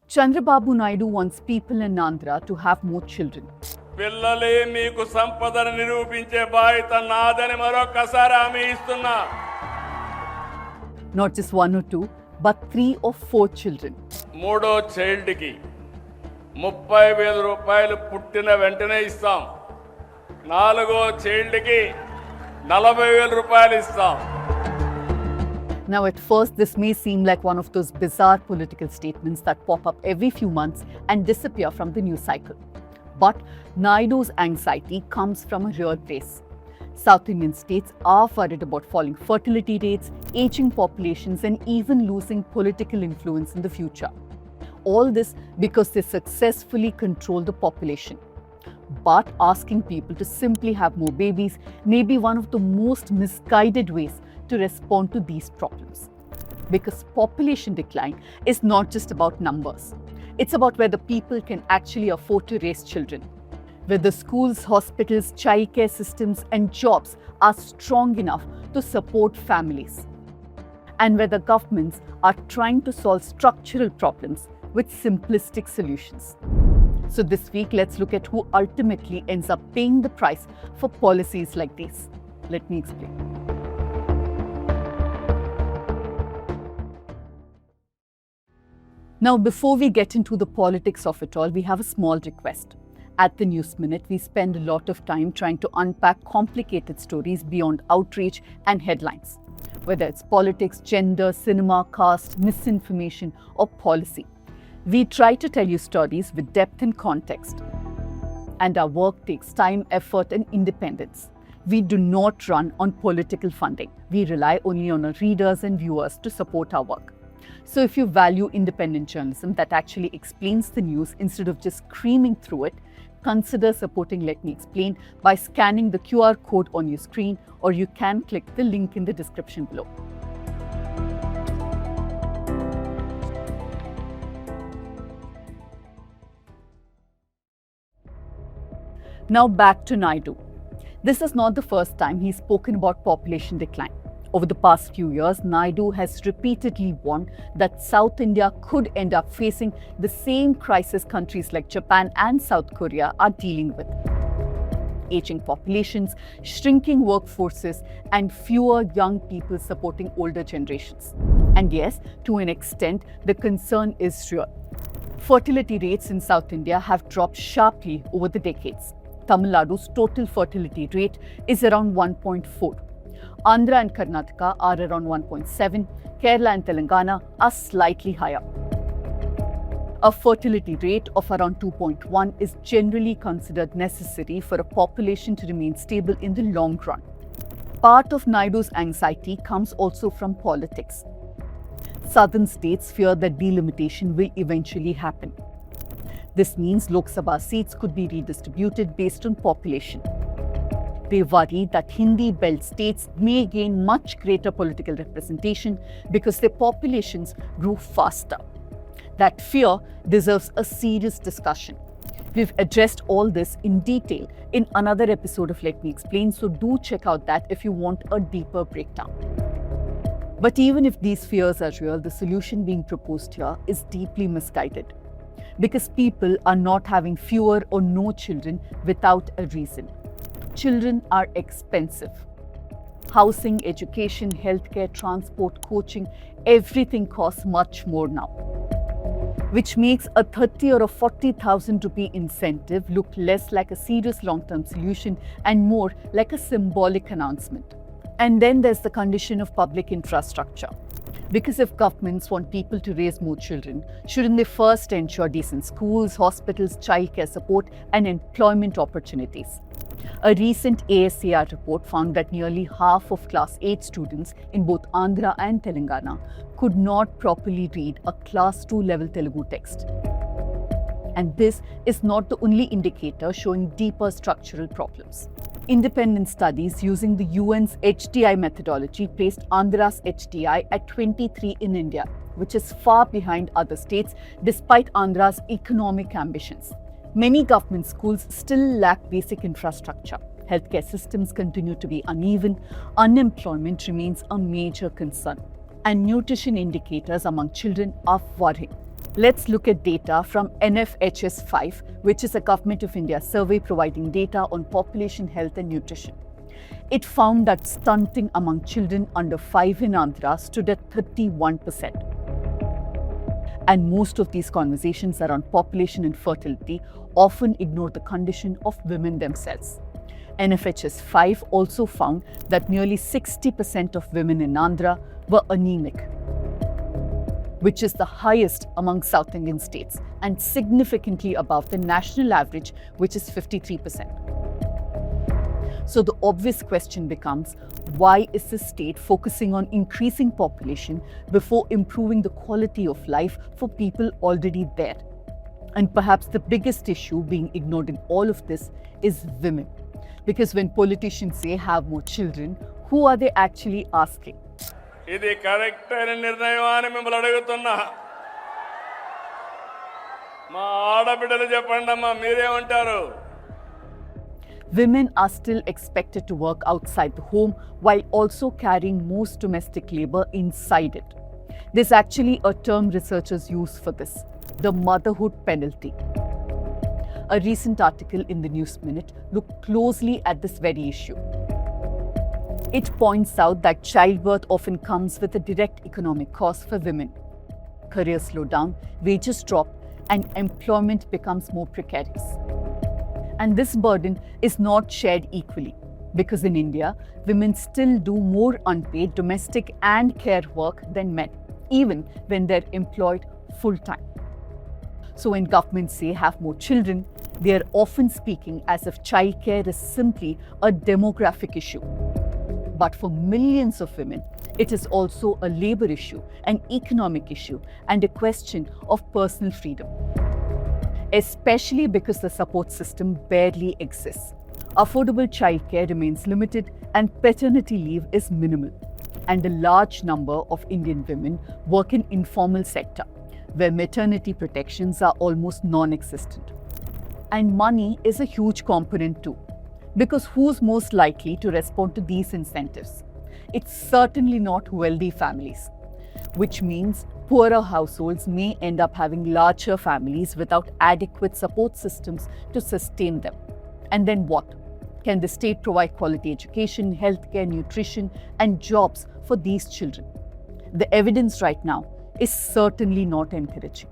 Chandrababu Naidu wants people in Andhra to have more children. పిల్లలే మీకు సంపదను నిరూపించే బాధ్యత నాదని మరొకసారి హామీ ఇస్తున్నా. Not just one or two, but 3 or 4 children. మూడో చైల్డ్కి 30,000 రూపాయలు పుట్టిన వెంటనే ఇస్తాం. నాలుగో చైల్డ్కి 40,000 రూపాయలు ఇస్తాం. Now, at first, this may seem like one of those bizarre political statements that pop up every few months and disappear from the news cycle. But Naidu's anxiety comes from a real place. South Indian states are worried about falling fertility rates, aging populations, and even losing political influence in the future. All this because they successfully control the population. But asking people to simply have more babies may be one of the most misguided ways to respond to these problems. Because population decline is not just about numbers. It's about whether people can actually afford to raise children, whether schools, hospitals, childcare systems, and jobs are strong enough to support families, and whether governments are trying to solve structural problems with simplistic solutions. So this week, let's look at who ultimately ends up paying the price for policies like these. Let me explain. Now, before we get into the politics of it all, we have a small request. At the News Minute, we spend a lot of time trying to unpack complicated stories beyond outrage and headlines. Whether it's politics, gender, cinema, caste, misinformation, or policy, we try to tell you stories with depth and context. And our work takes time, effort, and independence. We do not run on political funding. We rely only on our readers and viewers to support our work. So if you value independent journalism that actually explains the news instead of just screaming through it, consider supporting Let Me Explain by scanning the QR code on your screen, or you can click the link in the description below. Now back to Naidu. This is not the first time he's spoken about population decline. Over the past few years, Naidu has repeatedly warned that South India could end up facing the same crisis countries like Japan and South Korea are dealing with. Aging populations, shrinking workforces, and fewer young people supporting older generations. And yes, to an extent, the concern is real. Fertility rates in South India have dropped sharply over the decades. Tamil Nadu's total fertility rate is around 1.4. Andhra and Karnataka are around 1.7, Kerala and Telangana are slightly higher. A fertility rate of around 2.1 is generally considered necessary for a population to remain stable in the long run. Part of Naidu's anxiety comes also from politics. Southern states fear that delimitation will eventually happen. This means Lok Sabha seats could be redistributed based on population. They worry that Hindi belt states may gain much greater political representation because their populations grew faster. That fear deserves a serious discussion. We've addressed all this in detail in another episode of Let Me Explain, so do check out that if you want a deeper breakdown. But even if these fears are real, the solution being proposed here is deeply misguided. Because people are not having fewer or no children without a reason. Children are expensive. Housing, education, healthcare, transport, coaching, everything costs much more now. Which makes a 30 or a 40,000 rupee incentive look less like a serious long-term solution and more like a symbolic announcement. And then there's the condition of public infrastructure. Because if governments want people to raise more children, shouldn't they first ensure decent schools, hospitals, childcare support, and employment opportunities? A recent ASCR report found that nearly half of Class 8 students in both Andhra and Telangana could not properly read a Class 2 level Telugu text. And this is not the only indicator showing deeper structural problems. Independent studies using the UN's HDI methodology placed Andhra's HDI at 23 in India, which is far behind other states despite Andhra's economic ambitions. Many government schools still lack basic infrastructure. Healthcare systems continue to be uneven. Unemployment remains a major concern. And nutrition indicators among children are worrying. Let's look at data from NFHS 5, which is a Government of India survey providing data on population health and nutrition. It found that stunting among children under 5 in Andhra stood at 31%. And most of these conversations around population and fertility often ignore the condition of women themselves. NFHS 5 also found that nearly 60% of women in Andhra were anemic, which is the highest among South Indian states and significantly above the national average, which is 53%. So the obvious question becomes, why is the state focusing on increasing population before improving the quality of life for people already there? And perhaps the biggest issue being ignored in all of this is women. Because when politicians say have more children, who are they actually asking? ఇది correct అయిన నిర్ణయం అని మిమ్మల్ని అడుగుతున్నా. మా ఆడబిడ్డలు చెప్పండి అమ్మా, మీరేమంటారు? Women are still expected to work outside the home while also carrying most domestic labor inside it. There's actually a term researchers use for this, the motherhood penalty. A recent article in the News Minute looked closely at this very issue. It points out that childbirth often comes with a direct economic cost for women. Careers slow down, wages drop, and employment becomes more precarious. And this burden is not shared equally, because in India, women still do more unpaid domestic and care work than men, even when they're employed full-time. So when governments say have more children, they are often speaking as if childcare is simply a demographic issue. But for millions of women, it is also a labor issue, an economic issue, and a question of personal freedom. Especially because the support system barely exists. Affordable childcare remains limited and paternity leave is minimal. And a large number of Indian women work in informal sector, where maternity protections are almost non-existent. And money is a huge component too. Because who's most likely to respond to these incentives? It's certainly not wealthy families, which means poorer households may end up having larger families without adequate support systems to sustain them. And then what? Can the state provide quality education, healthcare, nutrition, and jobs for these children? The evidence right now is certainly not encouraging.